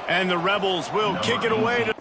And the Rebels will kick it away to...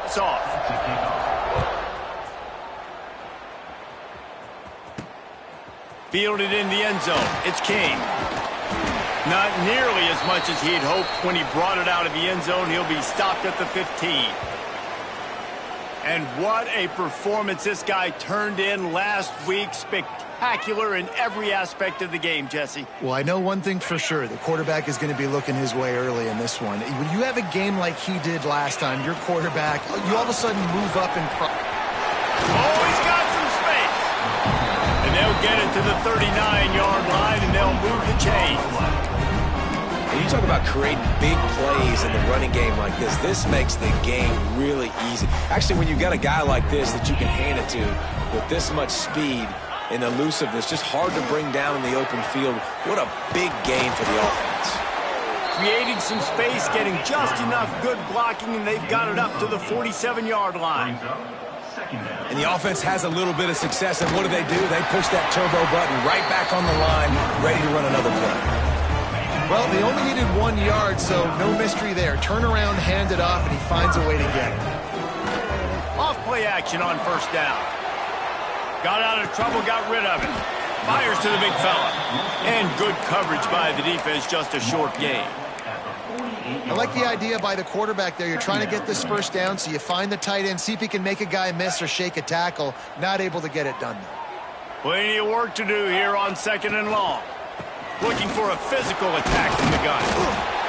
It's off. Fielded in the end zone. It's King. Not nearly as much as he'd hoped when he brought it out of the end zone. He'll be stopped at the 15. And what a performance this guy turned in last week. Spectacular in every aspect of the game, Jesse. Well, I know one thing for sure. The quarterback is going to be looking his way early in this one. When you have a game like he did last time, your quarterback, you all of a sudden move up and... Oh, he's got some space. And they'll get it to the 39-yard line, and they'll move the chains. And you talk about creating big plays in the running game like this. This makes the game really easy. Actually, when you've got a guy like this that you can hand it to with this much speed and elusiveness, just hard to bring down in the open field. What a big game for the offense. Creating some space, getting just enough good blocking, and they've got it up to the 47-yard line. And the offense has a little bit of success, and what do? They push that turbo button right back on the line, ready to run another play. Well, they only needed 1 yard, so no mystery there. Turn around, hand it off, and he finds a way to get it. Off play action on first down. Got out of trouble, got rid of it. Fires to the big fella. And good coverage by the defense, just a short gain. I like the idea by the quarterback there. You're trying to get this first down, so you find the tight end, see if he can make a guy miss or shake a tackle. Not able to get it done. Plenty of work to do here on 2nd and long. Looking for a physical attack from the gun.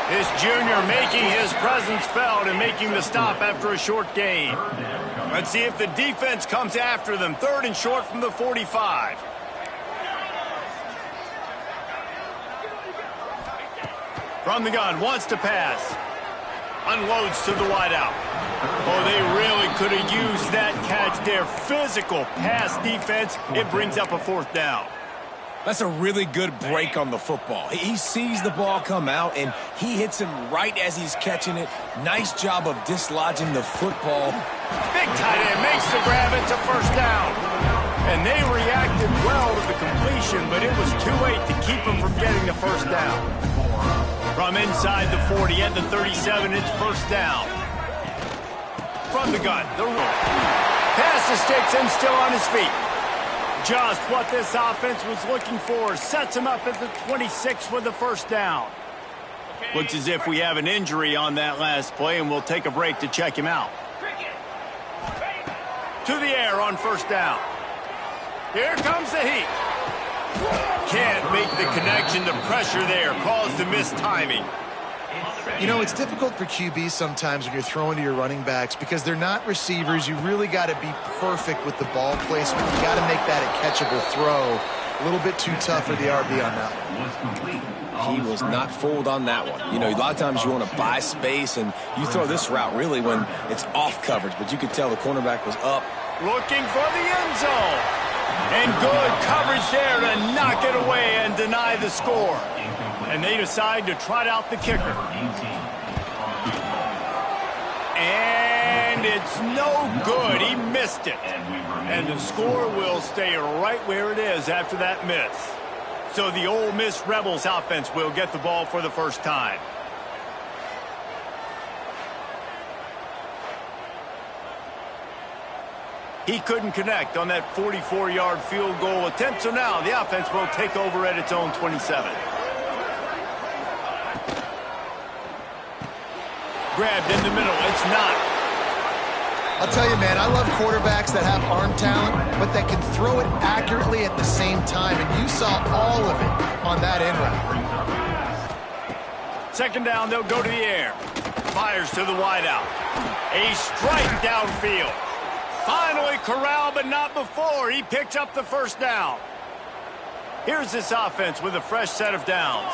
This junior making his presence felt and making the stop after a short gain. Let's see if the defense comes after them. 3rd and short from the 45. From the gun, wants to pass. Unloads to the wideout. Oh, they really could have used that catch there. Physical pass defense. It brings up a 4th down. That's a really good break on the football. He sees the ball come out, and he hits him right as he's catching it. Nice job of dislodging the football. Big tight end makes the grab. It's a 1st down. And they reacted well to the completion, but it was too late to keep him from getting the 1st down. From inside the 40 at the 37, it's 1st down. From the gun, the run. Pass the sticks and still on his feet. Just what this offense was looking for. Sets him up at the 26 with the 1st down. Looks as if we have an injury on that last play, and we'll take a break to check him out. To the air on 1st down. Here comes the heat. Can't make the connection. The pressure there caused the missed timing. You know, it's difficult for QBs sometimes when you're throwing to your running backs because they're not receivers. You really got to be perfect with the ball placement. You got to make that a catchable throw. A little bit too tough for the RB on that one. He was not fooled on that one. You know, a lot of times you want to buy space, and you throw this route really when it's off coverage, but you could tell the cornerback was up. Looking for the end zone. And good coverage there to knock it away and deny the score. And they decide to trot out the kicker. And it's no good. He missed it. And the score will stay right where it is after that miss. So the Ole Miss Rebels offense will get the ball for the first time. He couldn't connect on that 44-yard field goal attempt, so now the offense will take over at its own 27. Grabbed in the middle. It's not. I'll tell you, man, I love quarterbacks that have arm talent, but that can throw it accurately at the same time, and you saw all of it on that in route. Second down, they'll go to the air. Fires to the wideout. A strike downfield. Finally corralled, but not before. He picks up the first down. Here's this offense with a fresh set of downs.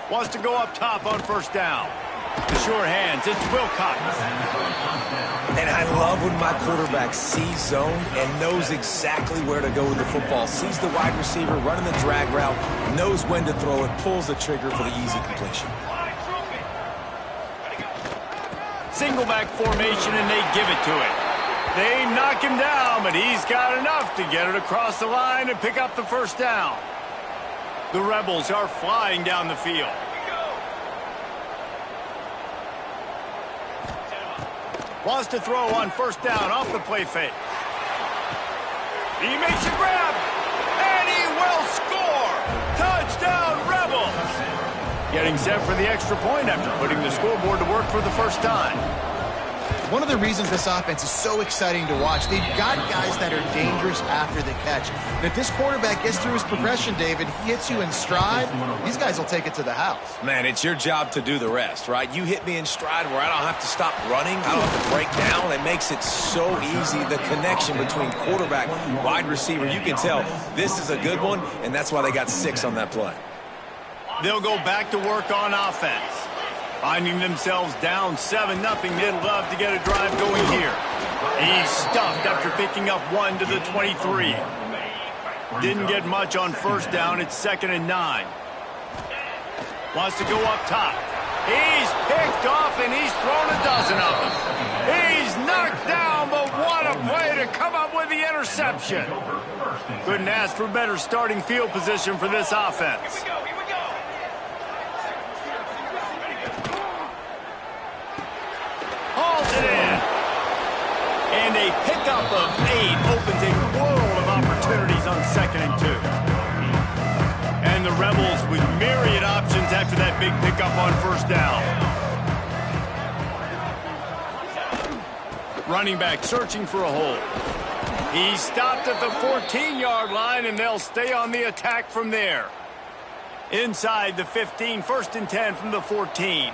Wants to go up top on first down. The sure hands, it's Wilcox. And I love when my quarterback sees zone and knows exactly where to go with the football. Sees the wide receiver running the drag route, knows when to throw it, pulls the trigger for the easy completion. Single back formation, and they give it to it. They knock him down, but he's got enough to get it across the line and pick up the first down. The Rebels are flying down the field. Wants to throw on first down off the play fake. He makes a grab, and he will score. Touchdown, Rebels. Getting set for the extra point after putting the scoreboard to work for the first time. One of the reasons this offense is so exciting to watch, they've got guys that are dangerous after the catch. And if this quarterback gets through his progression, David, he hits you in stride, these guys will take it to the house. Man, it's your job to do the rest, right? You hit me in stride where I don't have to stop running. I don't have to break down. It makes it so easy. The connection between quarterback, wide receiver, you can tell this is a good one, and that's why they got 6 on that play. They'll go back to work on offense. Finding themselves down 7-0, they'd love to get a drive going here. He's stuffed after picking up 1 to the 23. Didn't get much on first down. It's 2nd and 9. Wants to go up top. He's picked off, and he's thrown a dozen of them. He's knocked down, but what a play to come up with the interception. Couldn't ask for better starting field position for this offense. Hauls it in. And a pickup of 8 opens a world of opportunities on 2nd and 2. And the Rebels with myriad options after that big pickup on first down. Running back searching for a hole. He stopped at the 14-yard line, and they'll stay on the attack from there. Inside the 15, 1st and 10 from the 14.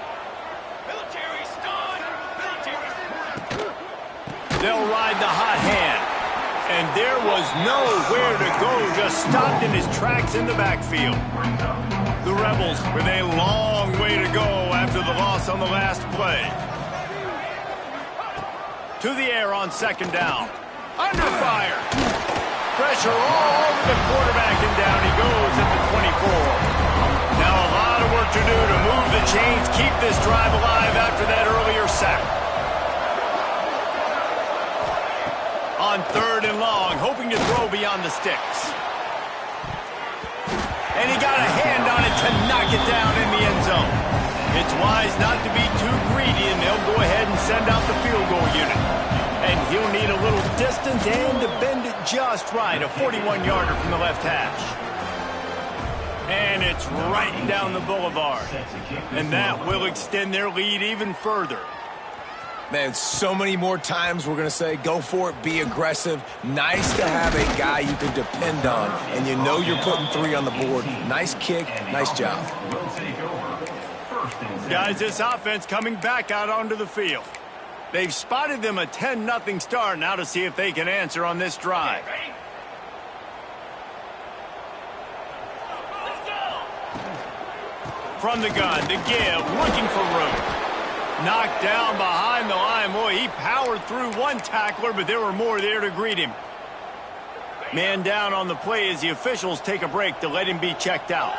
They'll ride the hot hand. And there was nowhere to go, just stopped in his tracks in the backfield. The Rebels with a long way to go after the loss on the last play. To the air on 2nd down. Under fire. Pressure all over the quarterback, and down he goes at the 24. Now a lot of work to do to move the chains, keep this drive alive after that earlier sack. On 3rd and long, hoping to throw beyond the sticks. And he got a hand on it to knock it down in the end zone. It's wise not to be too greedy, and they'll go ahead and send out the field goal unit. And he'll need a little distance and to bend it just right. A 41-yarder from the left hash. And it's right down the boulevard. And that will extend their lead even further. Man, so many more times we're going to say, go for it, be aggressive. Nice to have a guy you can depend on, and you know you're putting 3 on the board. Nice kick, nice job. Guys, this offense coming back out onto the field. They've spotted them a 10-0 start. Now to see if they can answer on this drive. From the gun, to give, looking for room. Knocked down behind the line. Boy, he powered through one tackler, but there were more there to greet him. Man down on the play as the officials take a break to let him be checked out.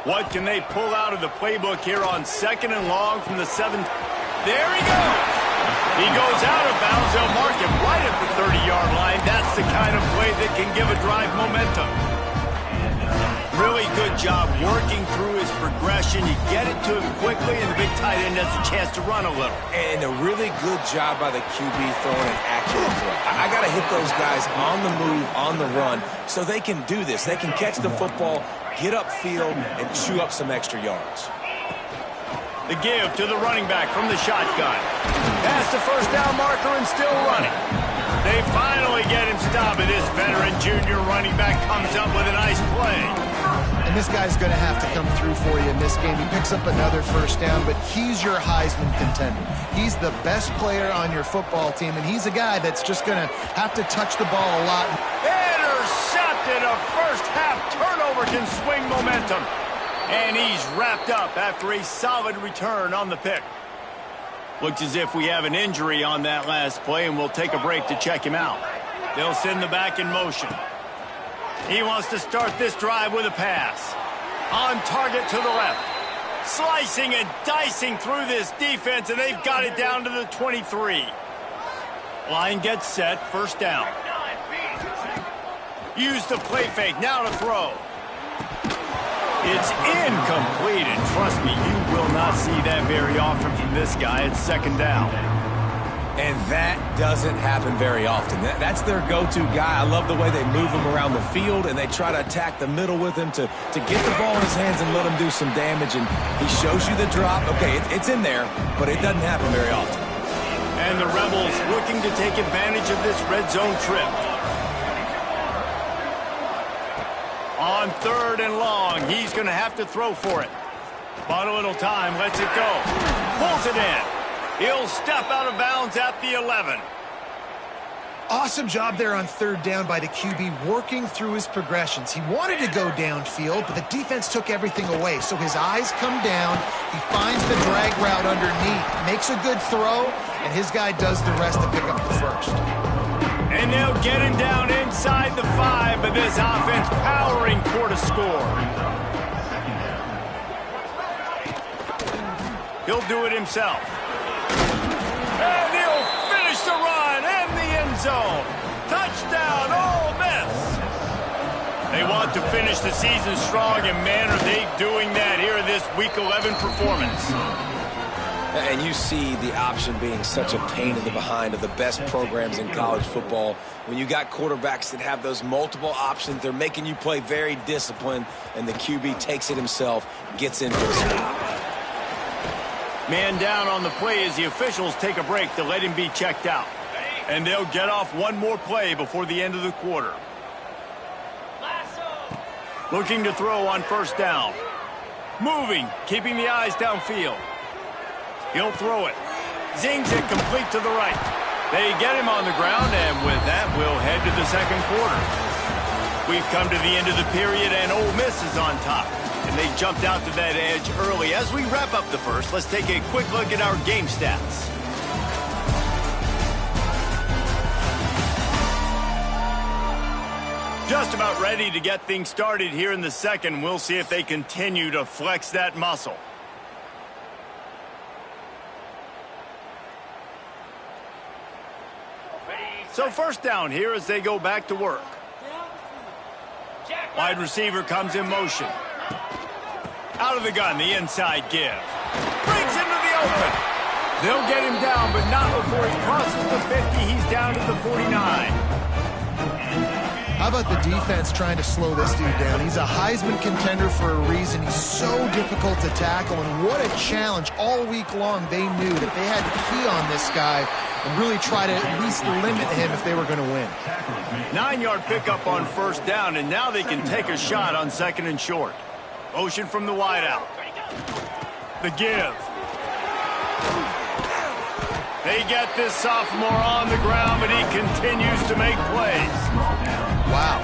What can they pull out of the playbook here on 2nd and long from the 7th? There he goes. He goes out of bounds. They'll mark him right at the 30-yard line. That's the kind of play that can give a drive momentum. Really good job working through his progression. You get it to him quickly, and the big tight end has a chance to run a little. And a really good job by the QB throwing an accurate throw. I got to hit those guys on the move, on the run, so they can do this. They can catch the football, get upfield, and chew up some extra yards. The give to the running back from the shotgun. Past the first down marker and still running. They finally get him stopped, and this veteran junior running back comes up with a nice play. And this guy's going to have to come through for you in this game. He picks up another first down, but he's your Heisman contender. He's the best player on your football team, and he's a guy that's just going to have to touch the ball a lot. Intercepted. A first half turnover can swing momentum. And he's wrapped up after a solid return on the pick. Looks as if we have an injury on that last play, and we'll take a break to check him out. They'll send the back in motion. He wants to start this drive with a pass. On target to the left. Slicing and dicing through this defense, and they've got it down to the 23. Line gets set, first down. Use the play fake, now to throw. It's incomplete, and trust me, you will not see that very often from this guy at second down. And that doesn't happen very often. That's their go-to guy. I love the way they move him around the field, and they try to attack the middle with him to get the ball in his hands and let him do some damage. And he shows you the drop. Okay, it's in there, but it doesn't happen very often. And the Rebels looking to take advantage of this red zone trip. On third and long, he's going to have to throw for it. Bought a little time, lets it go. Pulls it in. He'll step out of bounds at the 11. Awesome job there on third down by the QB, working through his progressions. He wanted to go downfield, but the defense took everything away. So his eyes come down. He finds the drag route underneath, makes a good throw, and his guy does the rest to pick up the first. And they'll get him down inside the 5, but this offense powering toward a score. He'll do it himself. And he'll finish the run in the end zone. Touchdown, Ole Miss. They want to finish the season strong, and man, are they doing that here in this Week 11 performance. And you see the option being such a pain in the behind of the best programs in college football. When you got quarterbacks that have those multiple options, they're making you play very disciplined, and the QB takes it himself, gets in for the stop. Man down on the play as the officials take a break to let him be checked out. And they'll get off one more play before the end of the quarter. Looking to throw on first down. Moving, keeping the eyes downfield. He'll throw it. Zings it complete to the right. They get him on the ground, and with that, we'll head to the second quarter. We've come to the end of the period, and Ole Miss is on top. And they jumped out to that edge early. As we wrap up the first, let's take a quick look at our game stats. Just about ready to get things started here in the second. We'll see if they continue to flex that muscle. So first down here as they go back to work. Wide receiver comes in motion. Out of the gun, the inside give. Breaks into the open. They'll get him down, but not before he crosses the 50. He's down to the 49. How about the defense trying to slow this dude down? He's a Heisman contender for a reason. He's so difficult to tackle, and what a challenge all week long. They knew that they had to key on this guy and really try to at least limit him if they were going to win. 9-yard pickup on first down, and now they can take a shot on second and short. Motion from the wideout. The give. They get this sophomore on the ground, but he continues to make plays. Wow,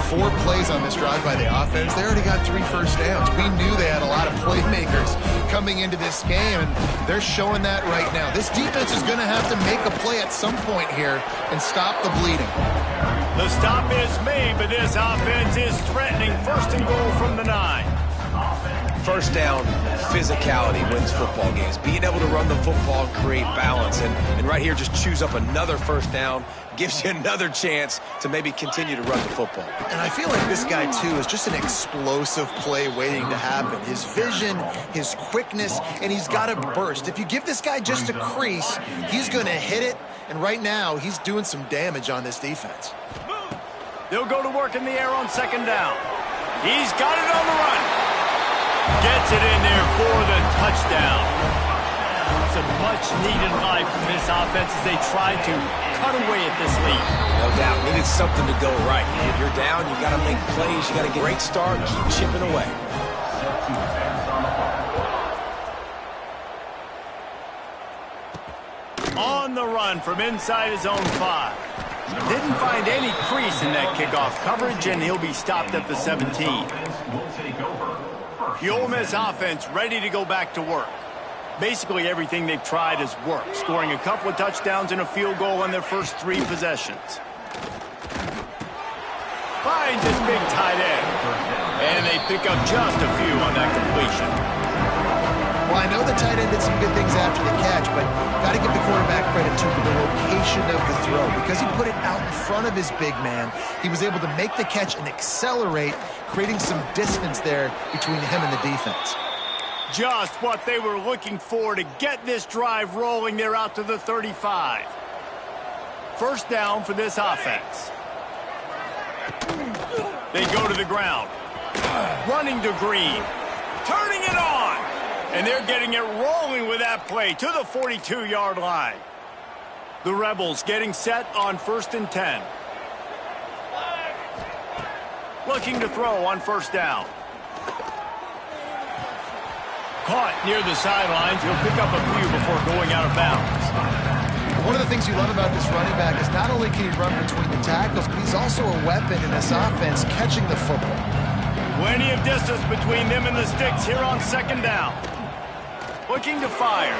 4 plays on this drive by the offense. They already got 3 first downs. We knew they had a lot of playmakers coming into this game, and they're showing that right now. This defense is going to have to make a play at some point here and stop the bleeding. The stop is made, but this offense is threatening. First and goal from the 9. First down, physicality wins football games. Being able to run the football and create balance. And right here, just choose up another first down, gives you another chance to maybe continue to run the football. And I feel like this guy, too, is just an explosive play waiting to happen. His vision, his quickness, and he's got a burst. If you give this guy just a crease, he's going to hit it. And right now, he's doing some damage on this defense. They'll go to work in the air on second down. He's got it on the run. Gets it in there for the touchdown. It's a much-needed life from this offense as they try to cut away at this lead. No doubt. Needed something to go right. If you're down, you got to make plays. You got to get a great start, keep chipping away. On the run from inside his own 5. Didn't find any crease in that kickoff coverage, and he'll be stopped at the 17. The Ole Miss offense ready to go back to work. Basically everything they've tried has worked, scoring a couple of touchdowns and a field goal on their first 3 possessions. Finds his big tight end, and they pick up just a few on that completion. Well, I know the tight end did some good things after the catch, but got to give the quarterback credit to the location of the throw. Because he put it out in front of his big man, he was able to make the catch and accelerate, creating some distance there between him and the defense. Just what they were looking for to get this drive rolling. They're out to the 35. First down for this offense. They go to the ground. Running to Green. Turning it on. And they're getting it rolling with that play to the 42-yard line. The Rebels getting set on 1st and 10. Looking to throw on first down. Caught near the sidelines. He'll pick up a few before going out of bounds. One of the things you love about this running back is not only can he run between the tackles, but he's also a weapon in this offense catching the football. Plenty of distance between them and the sticks here on second down. Looking to fire.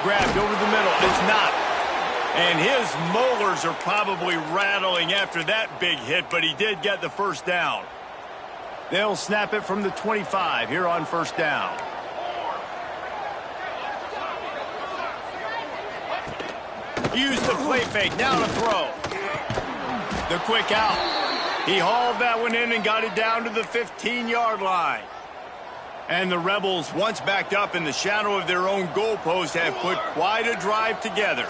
Grabbed over the middle. It's not. And his molars are probably rattling after that big hit, but he did get the first down. They'll snap it from the 25 here on first down. Use the play fake. Now to throw. The quick out. He hauled that one in and got it down to the 15-yard line. And the Rebels, once backed up in the shadow of their own goalpost, have put quite a drive together.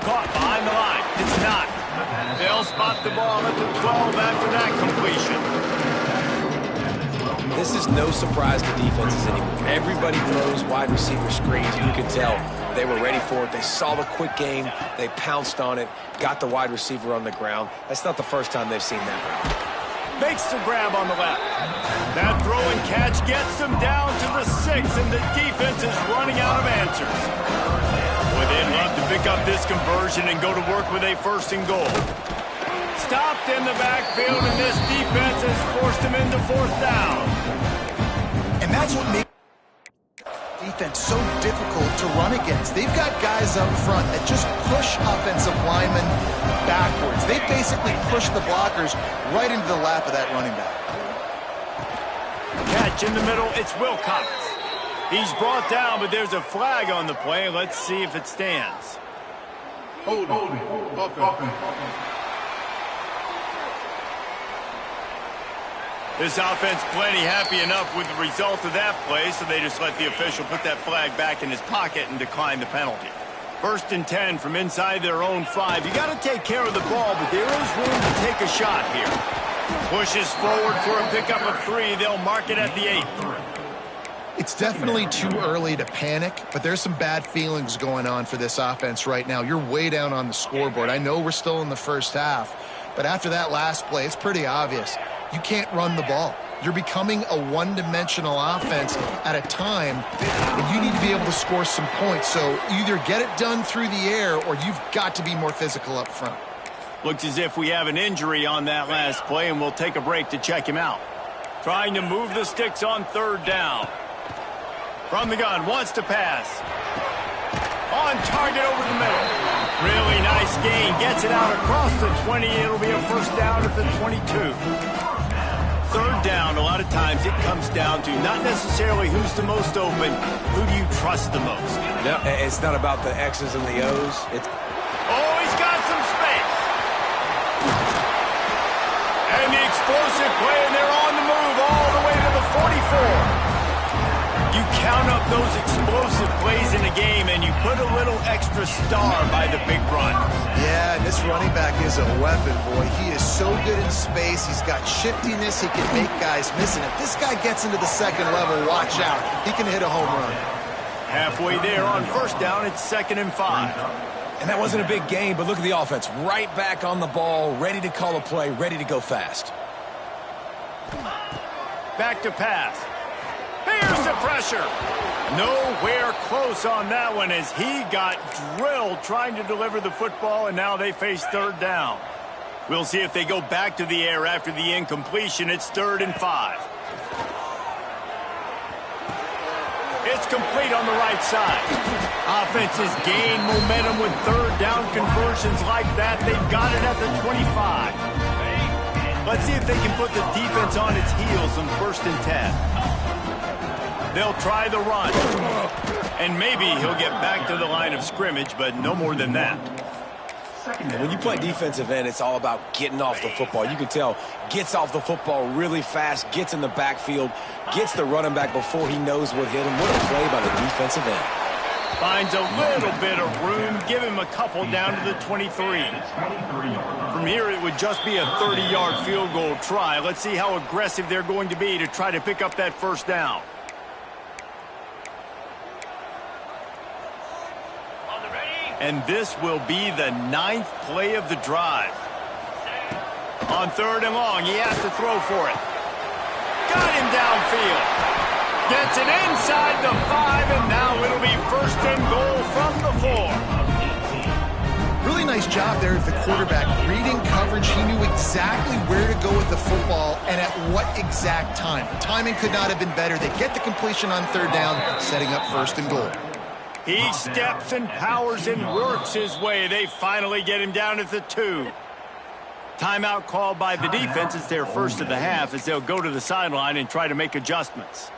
Caught behind the line. It's not. They'll spot the ball at the 12 after that completion. This is no surprise to defenses anymore. Everybody throws wide receiver screens. You can tell they were ready for it. They saw the quick game. They pounced on it, got the wide receiver on the ground. That's not the first time they've seen that route. Makes the grab on the left. That throw and catch gets them down to the 6, and the defense is running out of answers. Boy, they'd love to pick up this conversion and go to work with a 1st and goal. Stopped in the backfield, and this defense has forced him into 4th down. And that's what makes defense so difficult to run against. They've got guys up front that just push offensive linemen backwards. They basically push the blockers right into the lap of that running back. Catch in the middle, it's Wilcox. He's brought down, but there's a flag on the play. Let's see if it stands. Hold on. This offense plenty happy enough with the result of that play, so they just let the official put that flag back in his pocket and decline the penalty. 1st and 10 from inside their own 5. You got to take care of the ball, but there is room to take a shot here. Pushes forward for a pickup of 3. They'll mark it at the 8. It's definitely too early to panic, but there's some bad feelings going on for this offense right now. You're way down on the scoreboard. I know we're still in the first half, but after that last play, it's pretty obvious. You can't run the ball. You're becoming a one-dimensional offense at a time, and you need to be able to score some points. So either get it done through the air, or you've got to be more physical up front. Looks as if we have an injury on that last play, and we'll take a break to check him out. Trying to move the sticks on 3rd down. From the gun, wants to pass. On target over the middle. Really nice gain. Gets it out across the 20. It'll be a first down at the 22. third down, a lot of times it comes down to not necessarily who's the most open, who do you trust the most? No, it's not about the X's and the O's. Oh, he's got some space. And the explosive play, and they're on the move all the way to the 44. You count up those explosive plays in a game, and you put a little extra star by the big run. Yeah, and this running back is a weapon, boy. He is so good in space. He's got shiftiness. He can make guys miss. And if this guy gets into the second level, watch out. He can hit a home run. Halfway there on first down, it's 2nd and 5. And that wasn't a big gain, but look at the offense. Right back on the ball, ready to call a play, ready to go fast. Back to pass. Here's the pressure. Nowhere close on that one as he got drilled trying to deliver the football, and now they face 3rd down. We'll see if they go back to the air after the incompletion. It's 3rd and 5. It's complete on the right side. Offenses gain momentum with 3rd down conversions like that. They've got it at the 25. Let's see if they can put the defense on its heels on 1st and 10. They'll try the run. And maybe he'll get back to the line of scrimmage, but no more than that. And when you play defensive end, it's all about getting off the football. You can tell, gets off the football really fast, gets in the backfield, gets the running back before he knows what hit him. What a play by the defensive end. Finds a little bit of room, give him a couple down to the 23. From here, it would just be a 30-yard field goal try. Let's see how aggressive they're going to be to try to pick up that 1st down. And this will be the 9th play of the drive. On 3rd and long, he has to throw for it. Got him downfield. Gets it inside the 5, and now it'll be 1st and goal from the 4. Really nice job there of the quarterback. Reading coverage, he knew exactly where to go with the football and at what exact time. The timing could not have been better. They get the completion on 3rd down, setting up 1st and goal. He steps and powers and works his way. They finally get him down at the 2. Timeout called by the defense. It's their first of the half as they'll go to the sideline and try to make adjustments.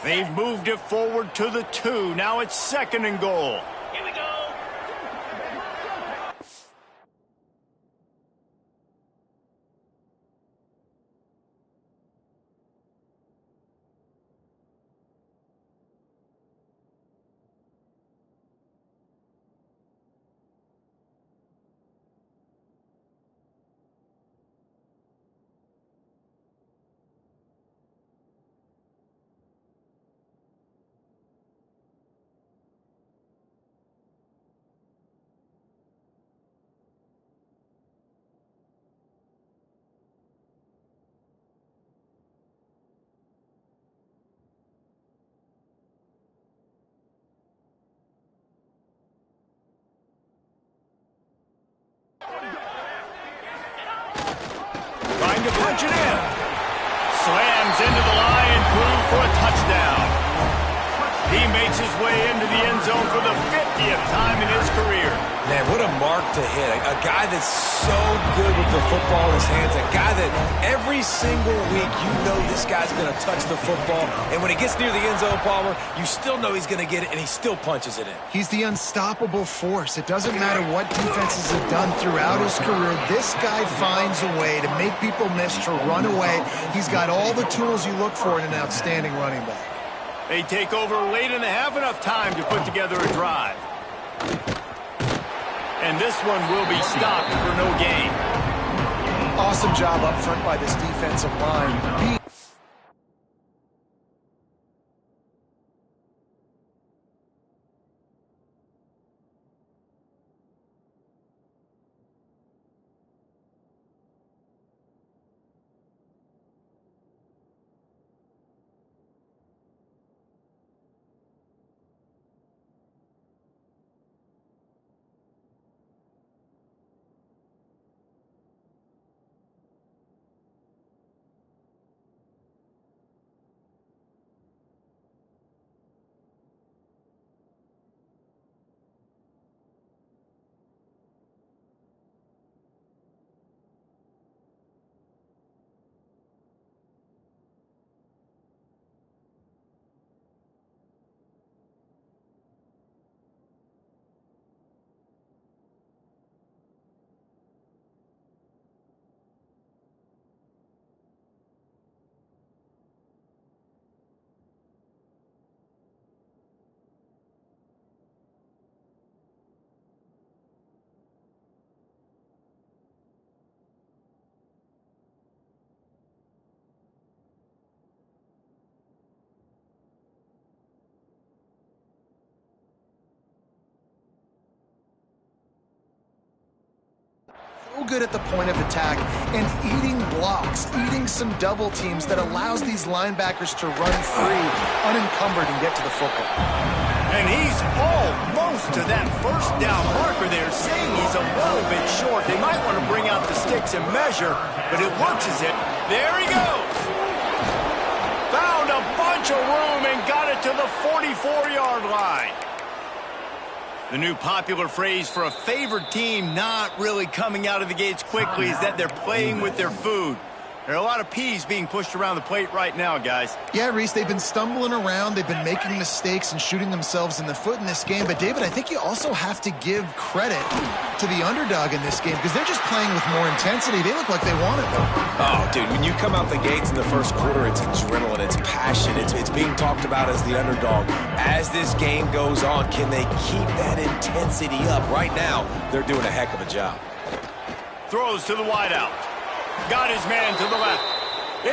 They've moved it forward to the 2. Now it's 2nd and goal. Here we go. Trying to punch it in. Slams into the line through for a touchdown. He makes his way into the end zone for the 50th time in his career. Man, what a mark to hit. A guy that's so good with the football in his hands. A guy that every single week you know this guy's going to touch the football. And when he gets near the end zone, Palmer, you still know he's going to get it, and he still punches it in. He's the unstoppable force. It doesn't matter what defenses have done throughout his career. This guy finds a way to make people miss, to run away. He's got all the tools you look for in an outstanding running back. They take over late in the half, enough time to put together a drive. And this one will be stopped for no gain. Awesome job up front by this defensive line. good at the point of attack and eating blocks, eating some double teams that allows these linebackers to run free, unencumbered, and get to the football. And he's almost to that first down marker there, saying he's a little bit short. They might want to bring out the sticks and measure, but it looks as if, there he goes. Found a bunch of room and got it to the 44-yard line. The new popular phrase for a favored team not really coming out of the gates quickly is that they're playing with their food. There are a lot of peas being pushed around the plate right now, guys. Yeah, Reese, they've been stumbling around. They've been making mistakes and shooting themselves in the foot in this game. But, David, I think you also have to give credit to the underdog in this game because they're just playing with more intensity. They look like they want it, though. Oh, dude, when you come out the gates in the first quarter, it's adrenaline, it's passion, it's being talked about as the underdog. As this game goes on, can they keep that intensity up? Right now, they're doing a heck of a job. Throws to the wideout. Got his man to the left.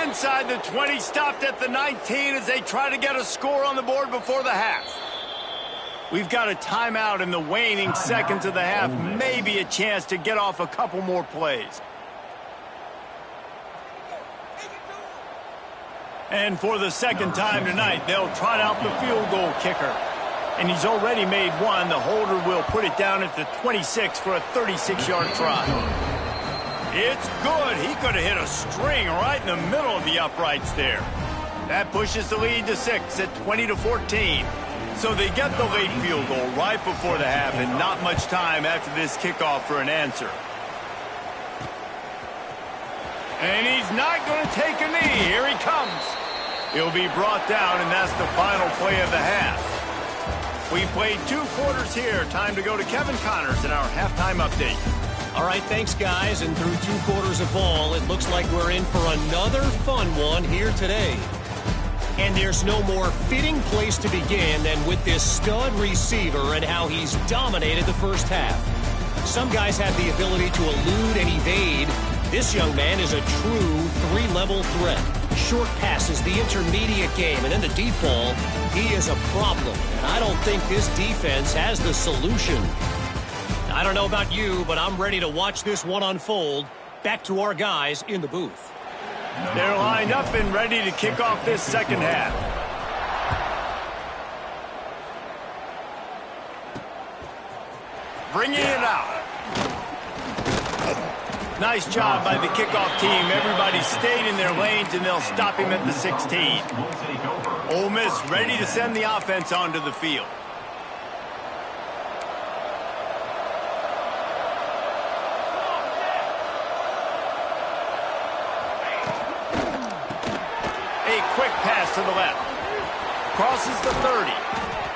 Inside the 20, stopped at the 19 as they try to get a score on the board before the half. We've got a timeout in the waning seconds of the half. Maybe a chance to get off a couple more plays. And for the second time tonight, they'll trot out the field goal kicker. And he's already made one. The holder will put it down at the 26 for a 36-yard try. It's good. He could have hit a string right in the middle of the uprights there. That pushes the lead to 6 at 20-14. So they get the late field goal right before the half and not much time after this kickoff for an answer. And he's not going to take a knee. Here he comes. He'll be brought down, and that's the final play of the half. We played 2 quarters here. Time to go to Kevin Connors in our halftime update. All right, thanks, guys. And through 2 quarters of ball, it looks like we're in for another fun one here today. And there's no more fitting place to begin than with this stud receiver and how he's dominated the first half. Some guys have the ability to elude and evade. This young man is a true 3-level threat. Short passes, the intermediate game, and in the deep ball, he is a problem. And I don't think this defense has the solution. I don't know about you, but I'm ready to watch this one unfold. Back to our guys in the booth. They're lined up and ready to kick off this second half. Bringing it out. Nice job by the kickoff team. Everybody stayed in their lanes, and they'll stop him at the 16. Ole Miss ready to send the offense onto the field. Quick pass to the left. Crosses the 30.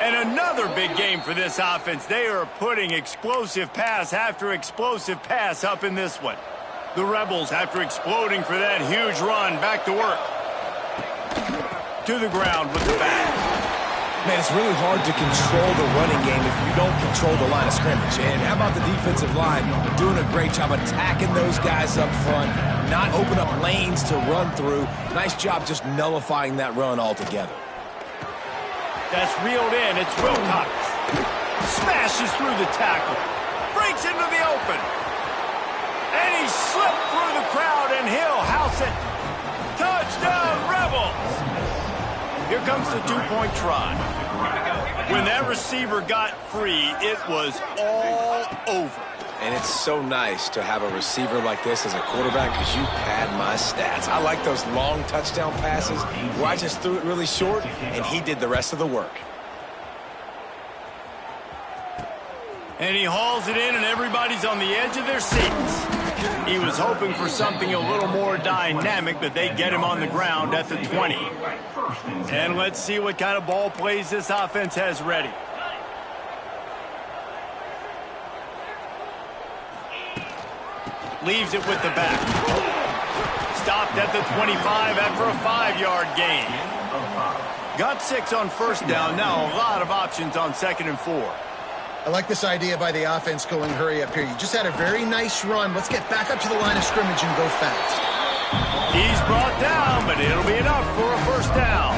And another big game for this offense. They are putting explosive pass after explosive pass up in this one. The Rebels, after exploding for that huge run, back to work. To the ground with the back. Man, it's really hard to control the running game if you don't control the line of scrimmage. And how about the defensive line doing a great job attacking those guys up front, not open up lanes to run through. Nice job just nullifying that run altogether. That's reeled in. It's Wilcox. Smashes through the tackle. Breaks into the open. And he slipped through the crowd, and he'll house it. Touchdown, Rebels! Here comes the 2-point try. When that receiver got free, it was all over. And it's so nice to have a receiver like this as a quarterback because you pad my stats. I like those long touchdown passes where I just threw it really short, and he did the rest of the work. And he hauls it in, and everybody's on the edge of their seats. He was hoping for something a little more dynamic, but they get him on the ground at the 20. And let's see what kind of ball plays this offense has ready. Leaves it with the back. Stopped at the 25 after a 5-yard gain. Got 6 on first down. Now a lot of options on 2nd and 4. I like this idea by the offense going hurry up here. You just had a very nice run. Let's get back up to the line of scrimmage and go fast. He's brought down, but it'll be enough for a first down.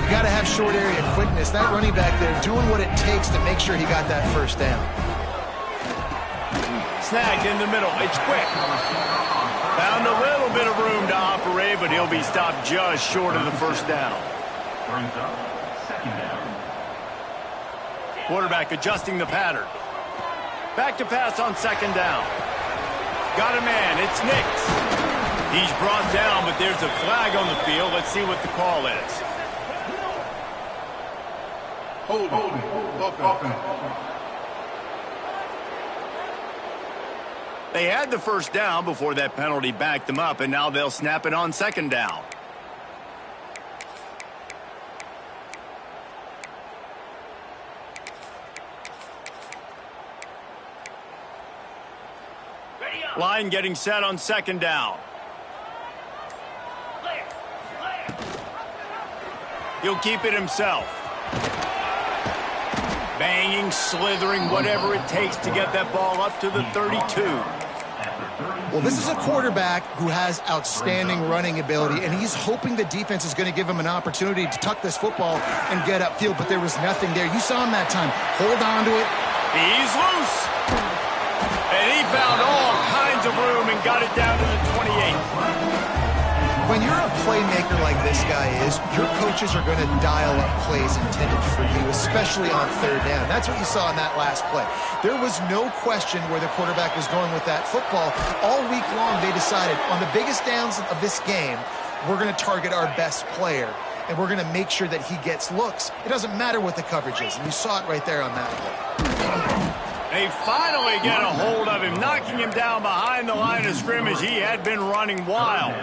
You got to have short area quickness. That running back there doing what it takes to make sure he got that first down. Snagged in the middle. It's quick. Found a little bit of room to operate, but he'll be stopped just short of the first down. Brings up second down. Quarterback adjusting the pattern. Back to pass on second down. Got a man. It's Nix. He's brought down, but there's a flag on the field. Let's see what the call is. Holding. Offense. They had the first down before that penalty backed them up, and now they'll snap it on second down. Line getting set on second down. He'll keep it himself. Banging, slithering, whatever it takes to get that ball up to the 32. Well, this is a quarterback who has outstanding running ability, and he's hoping the defense is going to give him an opportunity to tuck this football and get upfield, but there was nothing there. You saw him that time. Hold on to it. He's loose. And he found all kinds of room and got it down to the 28. When you're a playmaker like this guy is, your coaches are going to dial up plays intended for you, especially on third down. That's what you saw in that last play. There was no question where the quarterback was going with that football. All week long, they decided on the biggest downs of this game, we're going to target our best player, and we're going to make sure that he gets looks. It doesn't matter what the coverage is, and you saw it right there on that play. They finally get a hold of him, knocking him down behind the line of scrimmage. He had been running wild.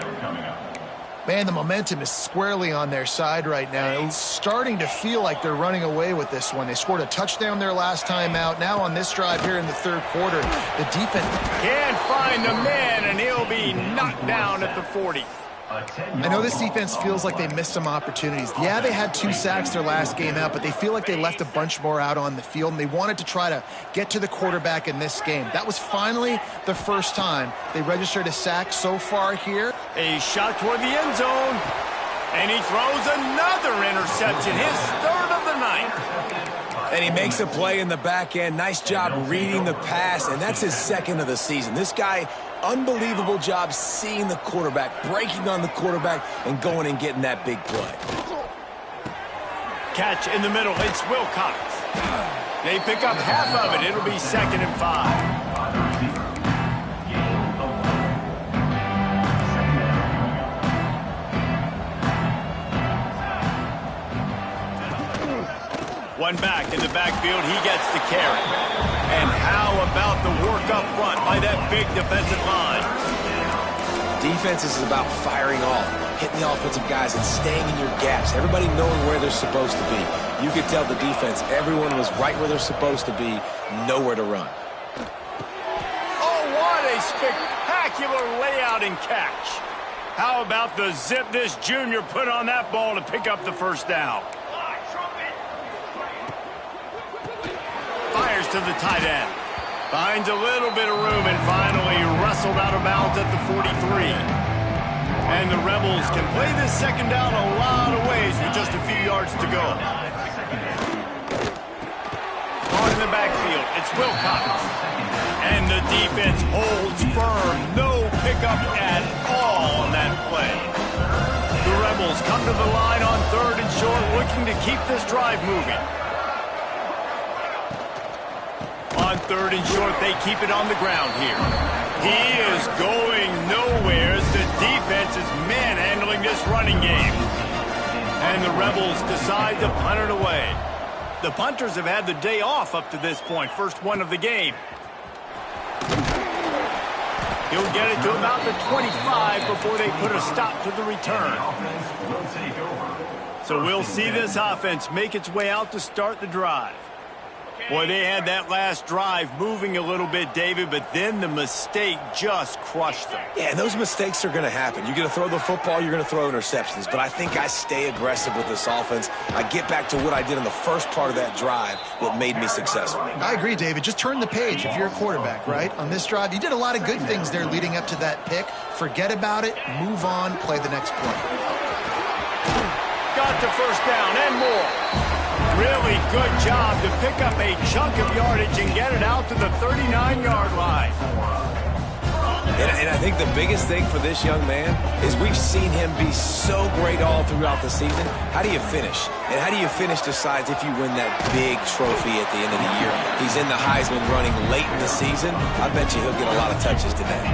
Man, the momentum is squarely on their side right now. It's starting to feel like they're running away with this one. They scored a touchdown their last time out. Now on this drive here in the third quarter, the defense can't find the man, and he'll be knocked down at the 40. I know this defense feels like they missed some opportunities. Yeah, they had 2 sacks their last game out, but they feel like they left a bunch more out on the field, and they wanted to try to get to the quarterback in this game. That was finally the first time they registered a sack so far here. A shot toward the end zone, and he throws another interception, his third of the night. And he makes a play in the back end. Nice job reading the pass, and that's his second of the season. This guy, unbelievable job seeing the quarterback, breaking on the quarterback, and going and getting that big play. Catch in the middle. It's Wilcox. They pick up half of it. It'll be 2nd and 5. One back in the backfield, he gets the carry. And how about the work up front by that big defensive line? Defense is about firing off, hitting the offensive guys and staying in your gaps. Everybody knowing where they're supposed to be. You could tell the defense, everyone was right where they're supposed to be, nowhere to run. Oh, what a spectacular layout and catch. How about the zip this junior put on that ball to pick up the first down? Fires to the tight end. Finds a little bit of room and finally wrestled out of bounds at the 43. And the Rebels can play this second down a lot of ways with just a few yards to go. On in the backfield, it's Wilcox. And the defense holds firm. No pickup at all on that play. The Rebels come to the line on 3rd and short, looking to keep this drive moving. On 3rd and short, they keep it on the ground here. He is going nowhere as the defense is manhandling this running game. And the Rebels decide to punt it away. The punters have had the day off up to this point. First one of the game. He'll get it to about the 25 before they put a stop to the return. So we'll see this offense make its way out to start the drive. Boy, they had that last drive moving a little bit, David, but then the mistake just crushed them. Yeah, and those mistakes are going to happen. You're going to throw the football, you're going to throw interceptions, but I think I stay aggressive with this offense. I get back to what I did in the first part of that drive, what made me successful. I agree, David. Just turn the page if you're a quarterback, right? On this drive, you did a lot of good things there leading up to that pick. Forget about it, move on, play the next play. Got the first down and more. Really good job to pick up a chunk of yardage and get it out to the 39-yard line. And I think the biggest thing for this young man is we've seen him be so great all throughout the season. How do you finish? And how do you finish decides if you win that big trophy at the end of the year. He's in the Heisman running late in the season. I bet you he'll get a lot of touches today.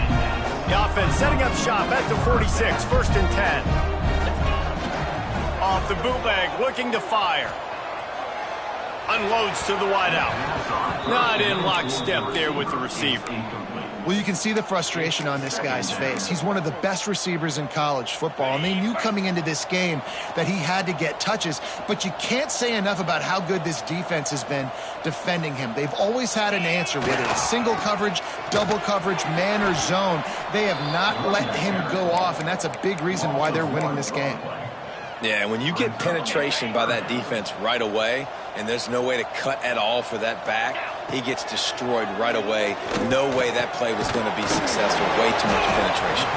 The offense setting up shop at the 46, 1st and 10. Off the bootleg, looking to fire. Unloads to the wideout. Not in lockstep there with the receiver. Well, you can see the frustration on this guy's face. He's one of the best receivers in college football, and they knew coming into this game that he had to get touches, but you can't say enough about how good this defense has been defending him. They've always had an answer, whether it's single coverage, double coverage, man or zone. They have not let him go off, and that's a big reason why they're winning this game. Yeah, when you get penetration by that defense right away, and there's no way to cut at all for that back, he gets destroyed right away. No way that play was going to be successful. Way too much penetration.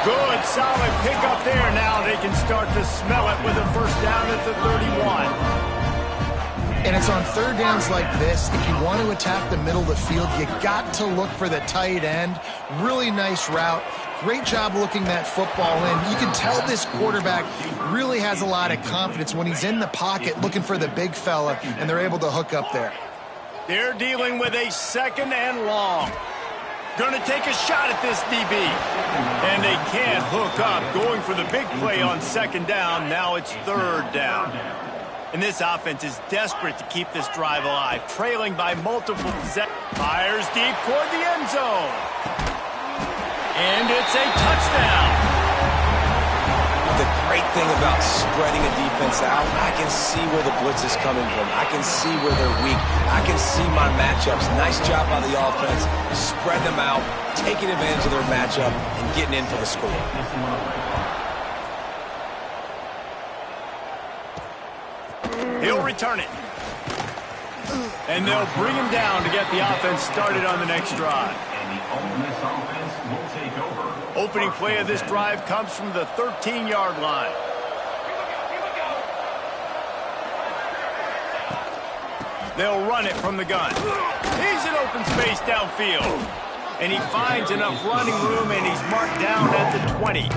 Good, solid pickup there. Now they can start to smell it with a 1st down at the 31. And it's on 3rd downs like this, if you want to attack the middle of the field, you got to look for the tight end. Really nice route. Great job looking that football in. You can tell this quarterback really has a lot of confidence when he's in the pocket looking for the big fella, and they're able to hook up there. They're dealing with a 2nd and long. Going to take a shot at this DB. And they can't hook up. Going for the big play on 2nd down. Now it's 3rd down. And this offense is desperate to keep this drive alive. Trailing by multiple possessions. Fires deep toward the end zone. And it's a touchdown. The great thing about spreading a defense out, I can see where the blitz is coming from. I can see where they're weak. I can see my matchups. Nice job by the offense. Spread them out, taking advantage of their matchup, and getting in for the score. He'll return it. And they'll bring him down to get the offense started on the next drive. And the Ole Miss offense will take over. Opening play of this drive comes from the 13-yard line. They'll run it from the gun. He's in open space downfield. And he finds enough running room, and he's marked down at the 20.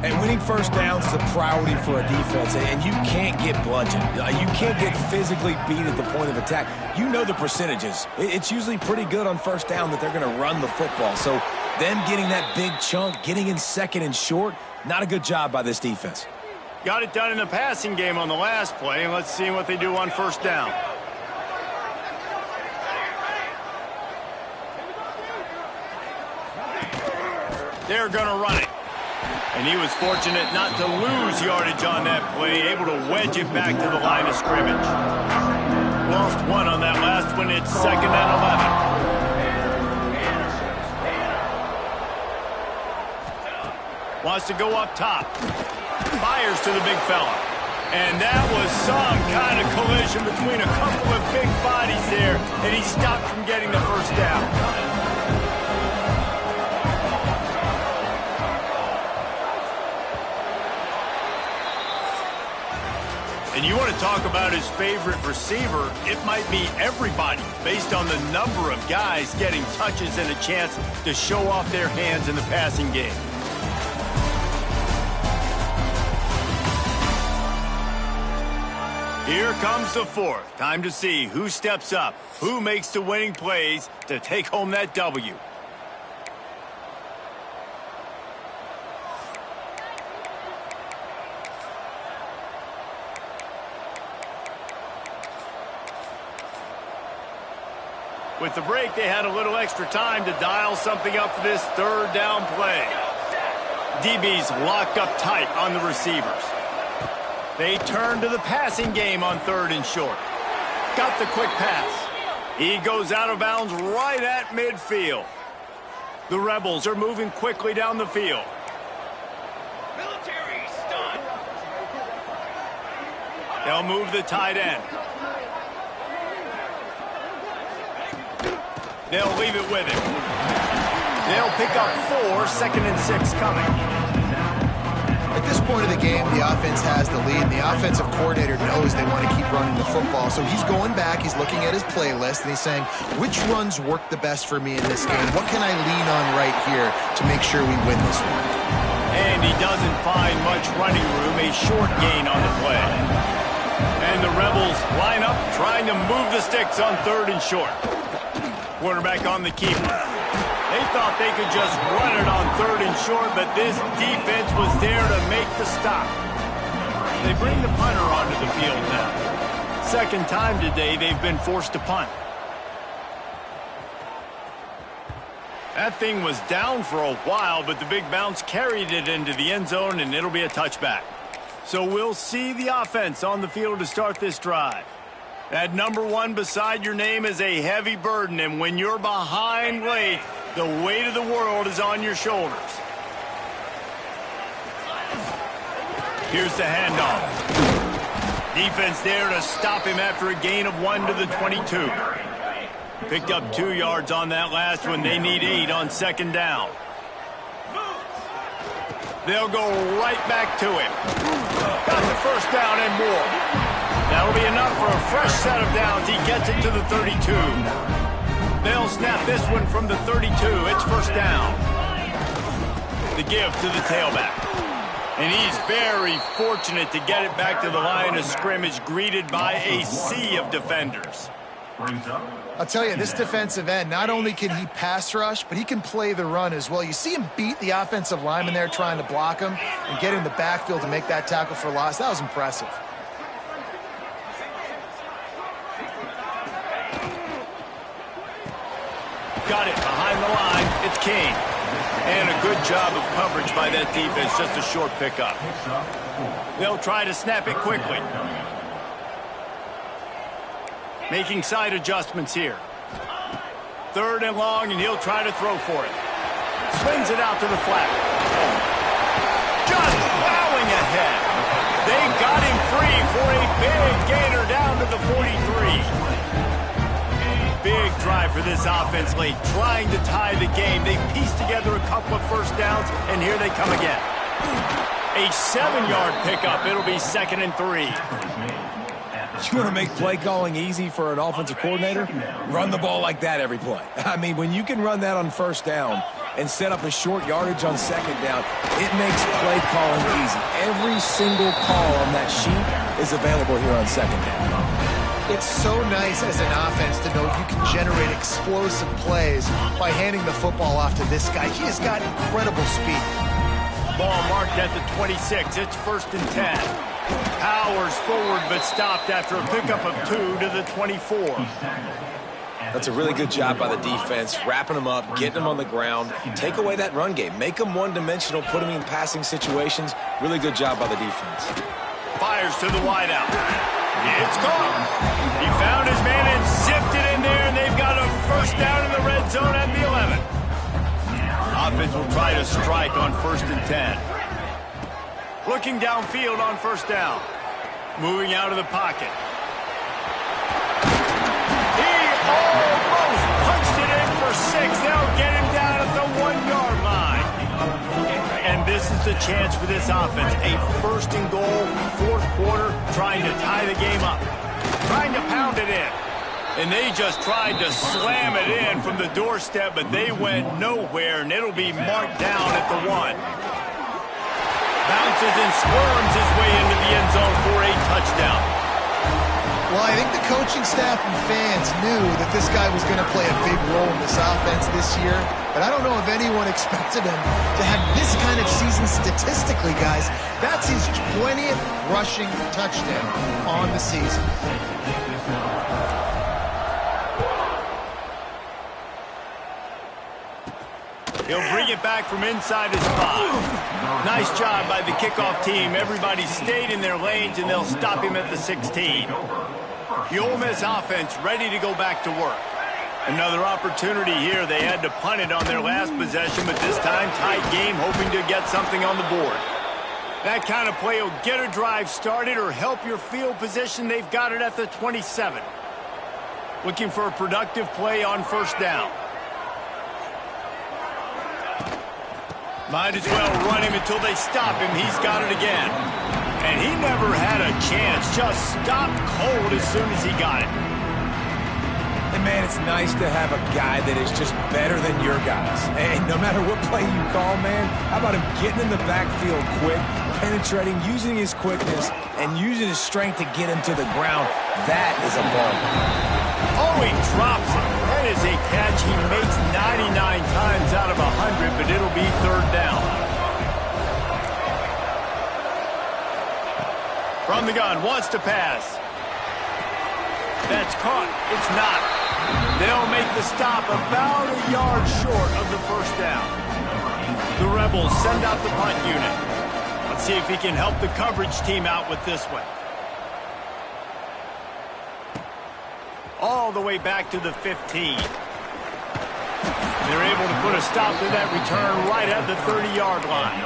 And winning 1st downs is a priority for a defense, and you can't get bludgeoned. You can't get physically beat at the point of attack. You know the percentages. It's usually pretty good on 1st down that they're going to run the football. So them getting that big chunk, getting in 2nd and short, not a good job by this defense. Got it done in the passing game on the last play, and let's see what they do on 1st down. They're going to run it. And he was fortunate not to lose yardage on that play, able to wedge it back to the line of scrimmage. Lost 1 on that last one. It's 2nd and 11. Wants to go up top. Fires to the big fella. And that was some kind of collision between a couple of big bodies there, and he stopped from getting the 1st down. And you want to talk about his favorite receiver, it might be everybody, based on the number of guys getting touches and a chance to show off their hands in the passing game. Here comes the 4th. Time to see who steps up, who makes the winning plays to take home that W. With the break, they had a little extra time to dial something up for this 3rd down play. DB's locked up tight on the receivers. They turn to the passing game on 3rd and short. Got the quick pass. He goes out of bounds right at midfield. The Rebels are moving quickly down the field. Military stunt. They'll move the tight end. They'll leave it with him. They'll pick up 4, 2nd and 6 coming. At this point of the game, the offense has the lead, and the offensive coordinator knows they want to keep running the football. So he's going back, he's looking at his playlist, and he's saying, which runs work the best for me in this game? What can I lean on right here to make sure we win this one? And he doesn't find much running room, a short gain on the play. And the Rebels line up, trying to move the sticks on 3rd and short. Quarterback on the keeper. They thought they could just run it on 3rd and short, but this defense was there to make the stop. They bring the punter onto the field now. Second time today they've been forced to punt. That thing was down for a while, but the big bounce carried it into the end zone, and it'll be a touchback. So we'll see the offense on the field to start this drive. That number 1 beside your name is a heavy burden, and when you're behind late, the weight of the world is on your shoulders. Here's the handoff. Defense there to stop him after a gain of 1 to the 22. Picked up 2 yards on that last one. They need 8 on 2nd down. They'll go right back to him. Got the first down and more. That'll be enough for a fresh set of downs. He gets it to the 32. They'll snap this one from the 32. It's first down. The give to the tailback. And he's very fortunate to get it back to the line of scrimmage, greeted by a sea of defenders. I'll tell you, this defensive end, not only can he pass rush, but he can play the run as well. You see him beat the offensive lineman there trying to block him and get in the backfield to make that tackle for loss. That was impressive. Got it behind the line. It's King. And a good job of coverage by that defense. Just a short pickup. They'll try to snap it quickly. Making side adjustments here. 3rd and long, and he'll try to throw for it. Swings it out to the flat. Just plowing ahead. They got him free for a big gainer down to the 43. Big drive for this offense late, trying to tie the game. They pieced together a couple of first downs, and here they come again. A 7-yard pickup. It'll be 2nd and 3. You want to make play calling easy for an offensive coordinator? Run the ball like that every play. I mean, when you can run that on first down and set up a short yardage on 2nd down, it makes play calling easy. Every single call on that sheet is available here on 2nd down. It's so nice as an offense to know you can generate explosive plays by handing the football off to this guy. He has got incredible speed. Ball marked at the 26. It's 1st and 10. Powers forward, but stopped after a pickup of 2 to the 24. That's a really good job by the defense, wrapping them up, getting them on the ground. Take away that run game. Make them one-dimensional, put them in passing situations. Really good job by the defense. Fires to the wideout. It's caught. He found his man and zipped it in there, and they've got a first down in the red zone at the 11. Offense will try to strike on 1st and 10. Looking downfield on 1st down. Moving out of the pocket. He almost punched it in for 6. They'll get him down at the 1-yard line. And this is the chance for this offense. A 1st and goal, 4th quarter, trying to tie the game up. Trying to pound it in. And they just tried to slam it in from the doorstep, but they went nowhere, and it'll be marked down at the 1. Bounces and squirms his way into the end zone for a touchdown. Well, I think the coaching staff and fans knew that this guy was going to play a big role in this offense this year, but I don't know if anyone expected him to have this kind of season statistically, guys. That's his 20th rushing touchdown on the season. He'll bring it back from inside his spot. Nice job by the kickoff team. Everybody stayed in their lanes, and they'll stop him at the 16. The Ole Miss offense ready to go back to work. Another opportunity here. They had to punt it on their last possession, but this time tight game, hoping to get something on the board. That kind of play will get a drive started or help your field position. They've got it at the 27. Looking for a productive play on 1st down. Might as well run him until they stop him. He's got it again. And he never had a chance. Just stopped cold as soon as he got it. And, man, it's nice to have a guy that is just better than your guys. And no matter what play you call, man, how about him getting in the backfield quick, penetrating, using his quickness, and using his strength to get him to the ground. That is a ball. Oh, he drops it. That is a catch he makes 99 times out of 100, but it'll be third down. From the gun, wants to pass. That's caught. It's not. They'll make the stop about a yard short of the first down. The Rebels send out the punt unit. Let's see if he can help the coverage team out with this one. All the way back to the 15. They're able to put a stop to that return right at the 30-yard line.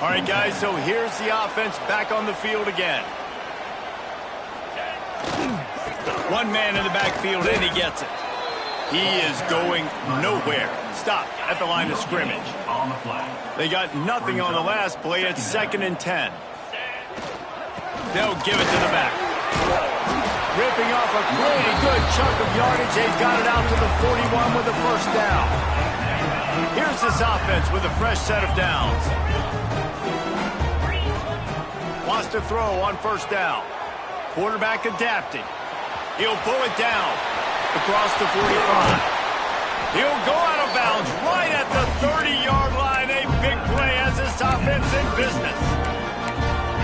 All right, guys, so here's the offense back on the field again. One man in the backfield, and he gets it. He is going nowhere. Stop at the line of scrimmage. They got nothing on the last play. It's 2nd and 10. They'll give it to the back. Ripping off a pretty good chunk of yardage. They've got it out to the 41 with the first down. Here's this offense with a fresh set of downs. Wants to throw on first down. Quarterback adapting. He'll pull it down across the 45. He'll go out of bounds right at the 30-yard line. A big play as this offense in business.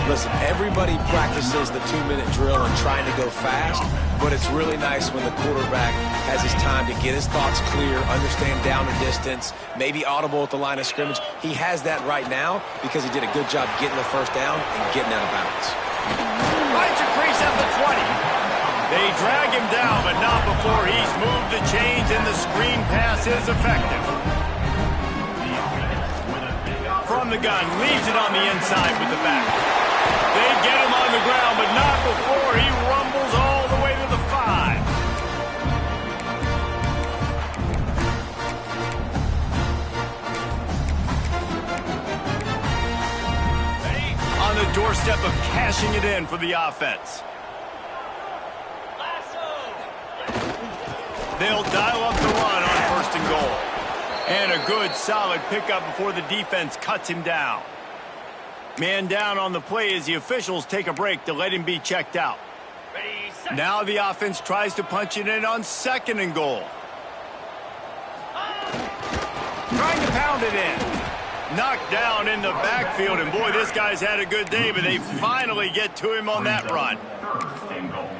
Listen, everybody practices the 2-minute drill and trying to go fast, but it's really nice when the quarterback has his time to get his thoughts clear, understand down and distance, maybe audible at the line of scrimmage. He has that right now because he did a good job getting the first down and getting out of bounds. Finds a crease at the 20. They drag him down, but not before he's moved the chains, and the screen pass is effective. From the gun, leaves it on the inside with the back. They get him on the ground, but not before he rumbles all the way to the 5. On the doorstep of cashing it in for the offense. They'll dial up the run on 1st and goal. And a good, solid pickup before the defense cuts him down. Man down on the play as the officials take a break to let him be checked out. Now the offense tries to punch it in on 2nd and goal. Trying to pound it in. Knocked down in the backfield, and boy, this guy's had a good day, but they finally get to him on that run.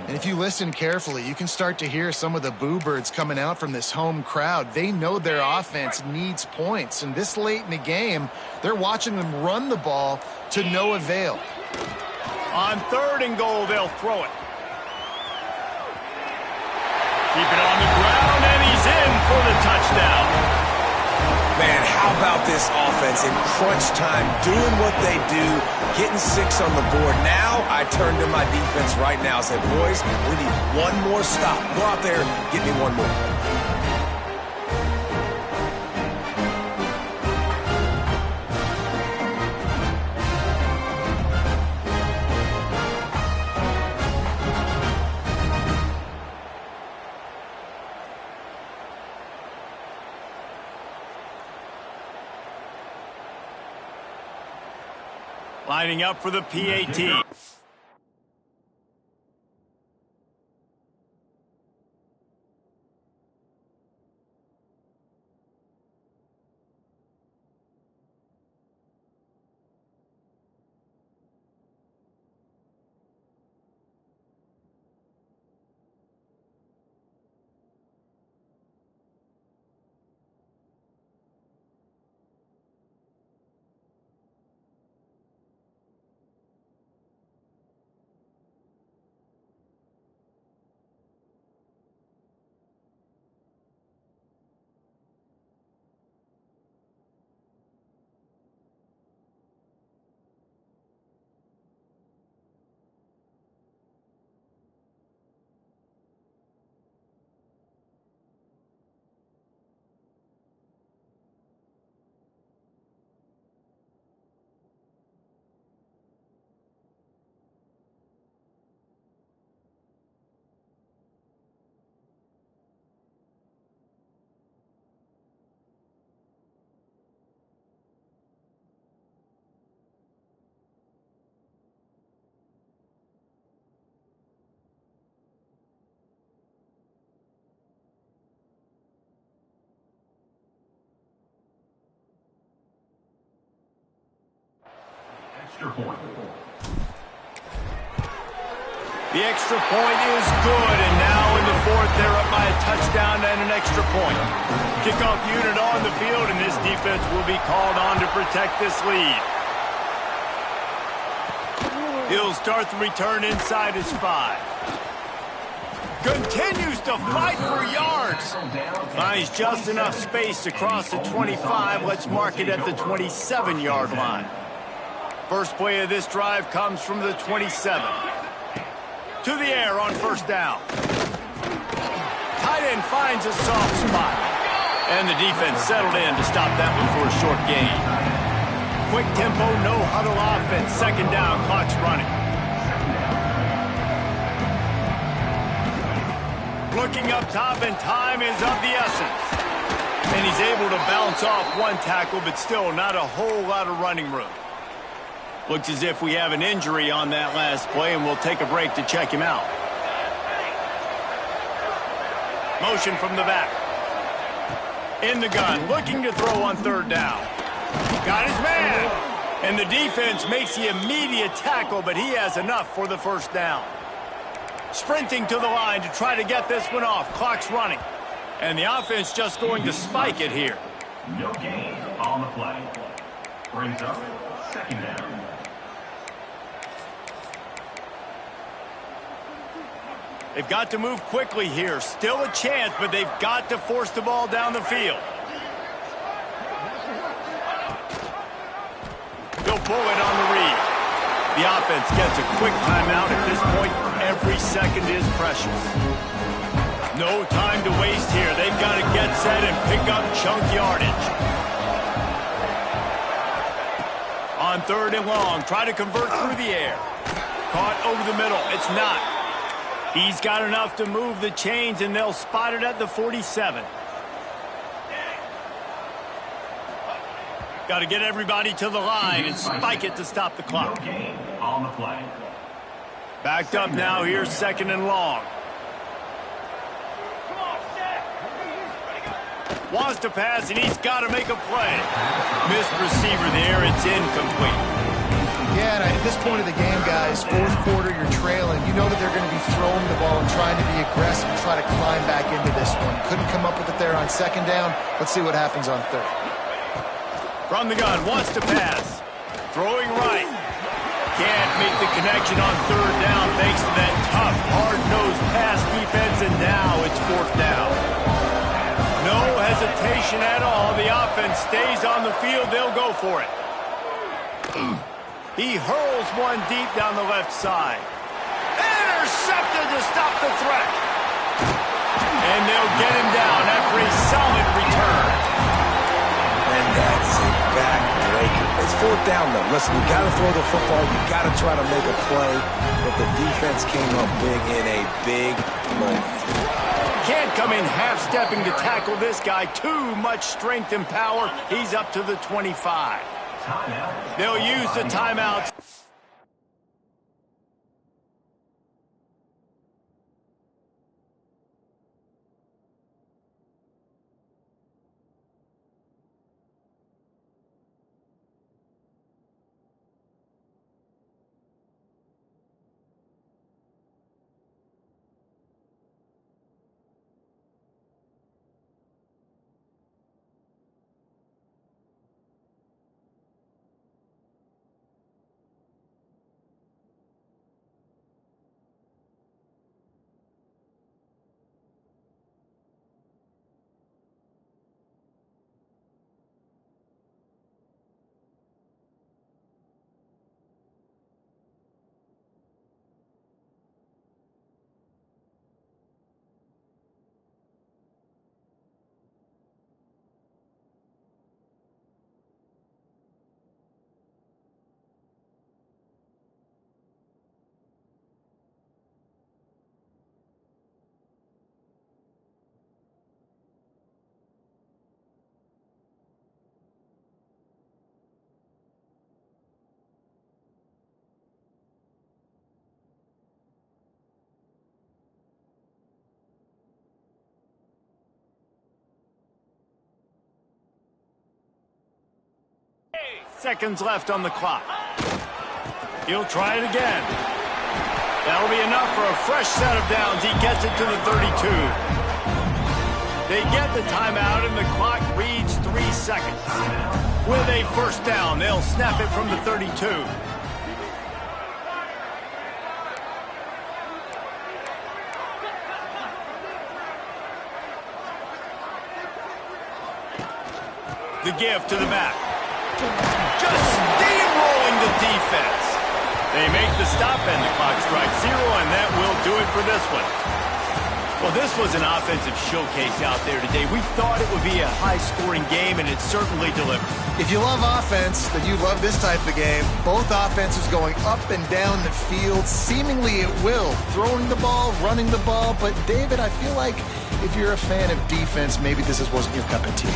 And if you listen carefully, you can start to hear some of the boo birds coming out from this home crowd. They know their offense needs points, and this late in the game, they're watching them run the ball to no avail. On 3rd and goal, they'll throw it. Keep it on the ground, and he's in for the touchdown. Man, how about this offense in crunch time, doing what they do, getting 6 on the board. Now I turn to my defense right now and say, boys, we need one more stop. Go out there, get me one more. Lining up for the PAT. extra point. The extra point is good, and now in the fourth, they're up by a touchdown and an extra point. Kickoff unit on the field, and this defense will be called on to protect this lead. He'll start the return inside his 5. Continues to fight for yards. Finds just enough space to cross the 25. Let's mark it at the 27-yard line. First play of this drive comes from the 27. To the air on first down. Tight end finds a soft spot. And the defense settled in to stop that one for a short gain. Quick tempo, no huddle offense. Second down, clock's running. Looking up top, and time is of the essence. And he's able to bounce off one tackle, but still not a whole lot of running room. Looks as if we have an injury on that last play, and we'll take a break to check him out. Motion from the back. In the gun, looking to throw on third down. Got his man. And the defense makes the immediate tackle, but he has enough for the first down. Sprinting to the line to try to get this one off. Clock's running. And the offense just going to spike it here. No gain on the play. Brings up second down. They've got to move quickly here. Still a chance, but they've got to force the ball down the field. They'll pull it on the read. The offense gets a quick timeout. At this point, every second is precious. No time to waste here. They've got to get set and pick up chunk yardage. On third and long, try to convert through the air. Caught over the middle. It's not. He's got enough to move the chains, and they'll spot it at the 47. Got to get everybody to the line and spike it to stop the clock. No gain on the play. Backed up now here, second and long. Wants to pass, and he's got to make a play. Missed receiver there. It's incomplete. Yeah, and at this point of the game, guys, fourth quarter, you're trailing. You know that they're going to be throwing the ball and trying to be aggressive and try to climb back into this one. Couldn't come up with it there on second down. Let's see what happens on third. From the gun, wants to pass. Throwing right. Can't make the connection on third down thanks to that tough, hard-nosed pass defense, and now it's fourth down. No hesitation at all. The offense stays on the field. They'll go for it. He hurls one deep down the left side. Intercepted to stop the threat. And they'll get him down after a solid return. And that's a backbreaker. It's fourth down, though. Listen, you got to throw the football. You got to try to make a play. But the defense came up big in a big moment. Can't come in half-stepping to tackle this guy. Too much strength and power. He's up to the 25. They'll use the timeouts. Seconds left on the clock. He'll try it again. That'll be enough for a fresh set of downs. He gets it to the 32. They get the timeout, and the clock reads 3 seconds. With a first down, they'll snap it from the 32. The give to the back. Just steamrolling the defense. They make the stop, and the clock strikes 0, and that will do it for this one. Well, this was an offensive showcase out there today. We thought it would be a high-scoring game, and it certainly delivered. If you love offense, then you love this type of game. Both offenses going up and down the field, seemingly at will. Throwing the ball, running the ball. But, David, I feel like if you're a fan of defense, maybe this wasn't your cup of tea.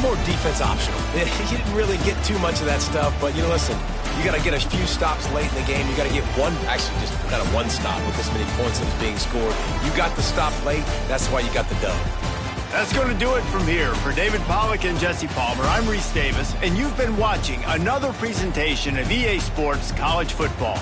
More defense optional. You didn't really get too much of that stuff, but, listen, you got to get a few stops late in the game. You got to get just kind of one stop with this many points that was being scored. You got the stop late. That's why you got the dub. That's going to do it from here. For David Pollack and Jesse Palmer, I'm Reese Davis, and you've been watching another presentation of EA Sports College Football.